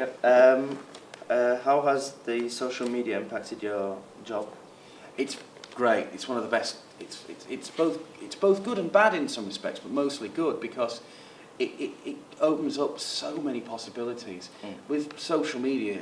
Yep. How has the social media impacted your job? It's great. It's one of the best. It's both good and bad in some respects, but mostly good because it opens up so many possibilities. With social media,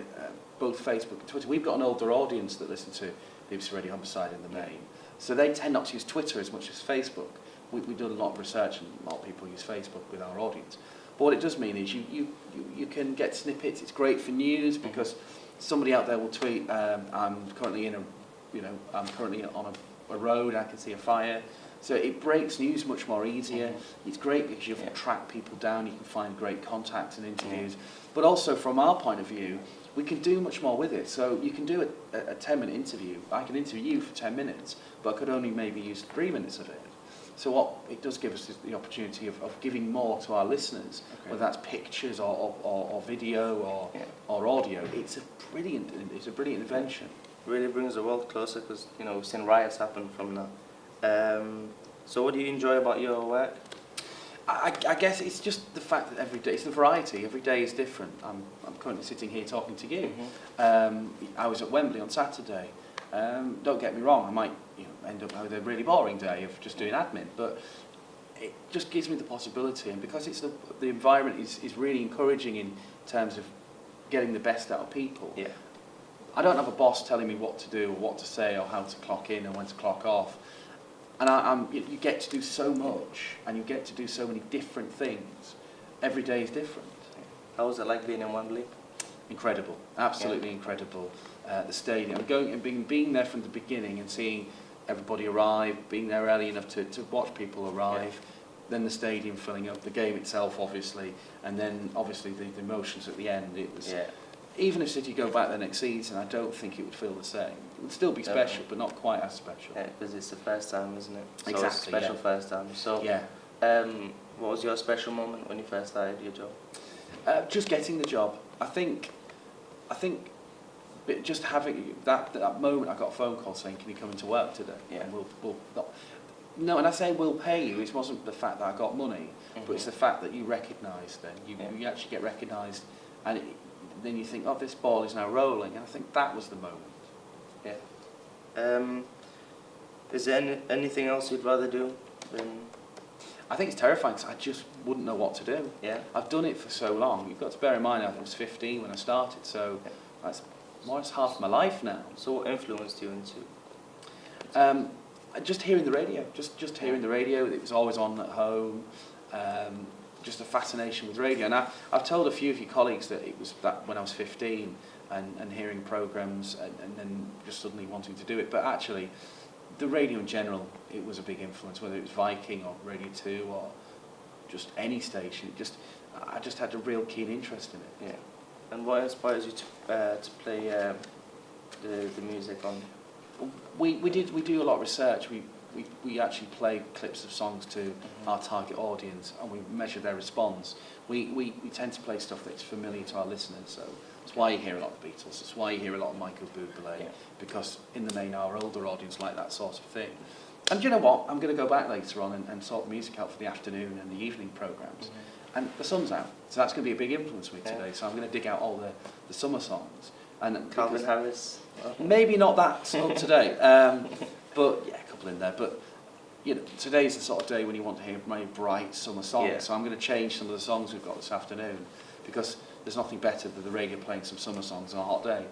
both Facebook and Twitter, we've got an older audience that listen to BBC Radio Homicide in the main, so they tend not to use Twitter as much as Facebook. We've done a lot of research, and a lot of people use Facebook with our audience. But what it does mean is you can get snippets. It's great for news because somebody out there will tweet, I'm currently I'm currently on a road, I can see a fire. So it breaks news much more easier. It's great because you can track people down, you can find great contacts and interviews. But also from our point of view, we can do much more with it. So you can do a 10-minute interview. I can interview you for 10 minutes, but I could only maybe use 3 minutes of it. So what it does give us is the opportunity of giving more to our listeners, whether that's pictures or video or audio. It's a brilliant invention. Really brings the world closer because we've seen riots happen from that. So what do you enjoy about your work? I guess it's just the fact that every day, it's the variety, every day is different. I'm currently sitting here talking to you. I was at Wembley on Saturday. Don't get me wrong, I might end up with a really boring day of just doing admin, but it just gives me the possibility, and because it's the environment is really encouraging in terms of getting the best out of people. Yeah. I don't have a boss telling me what to do or what to say or how to clock in and when to clock off. And you get to do so much, and you get to do so many different things. Every day is different. How was it like being in Wembley? Incredible, absolutely incredible. The stadium, being there from the beginning and seeing everybody arrive, being there early enough to watch people arrive, then the stadium filling up, the game itself obviously, and then obviously the emotions at the end. It was. Even if City go back the next season, I don't think it would feel the same. It would still be special, but not quite as special. Yeah, because it's the first time, isn't it? So Exactly. It's a special first time. So, what was your special moment when you first started your job? Just getting the job. I think, just having that moment, I got a phone call saying, "Can you come into work today?" Yeah. And we'll not. No, and I say we'll pay you. It wasn't the fact that I got money, but it's the fact that you recognise. Then you actually get recognised, and then you think, oh, this ball is now rolling, and I think that was the moment. Yeah. Is there anything else you'd rather do than? I think it's terrifying because I just wouldn't know what to do. Yeah. I've done it for so long. You've got to bear in mind I was 15 when I started, so that's more than half my life now. So what influenced you into? Just hearing the radio. Just hearing the radio. It was always on at home. Just a fascination with radio. And I've told a few of your colleagues that it was that when I was 15 and hearing programmes and then just suddenly wanting to do it. But actually, the radio in general, it was a big influence, whether it was Viking or Radio 2 or just any station. I just had a real keen interest in it. Yeah. And what inspires you to play the music on? We do a lot of research. We actually play clips of songs to our target audience, and we measure their response. We tend to play stuff that's familiar to our listeners, so that's why you hear a lot of the Beatles, that's why you hear a lot of Michael Bublé, because in the main our older audience like that sort of thing. And you know what, I'm going to go back later on and sort music out for the afternoon and the evening programmes. And the sun's out, so that's going to be a big influence for me today, so I'm going to dig out all the summer songs. And Calvin Harris? Maybe not that up to date, but yeah, a couple in there. But today's the sort of day when you want to hear very bright summer songs. Yeah. So I'm going to change some of the songs we've got this afternoon because there's nothing better than the radio playing some summer songs on a hot day.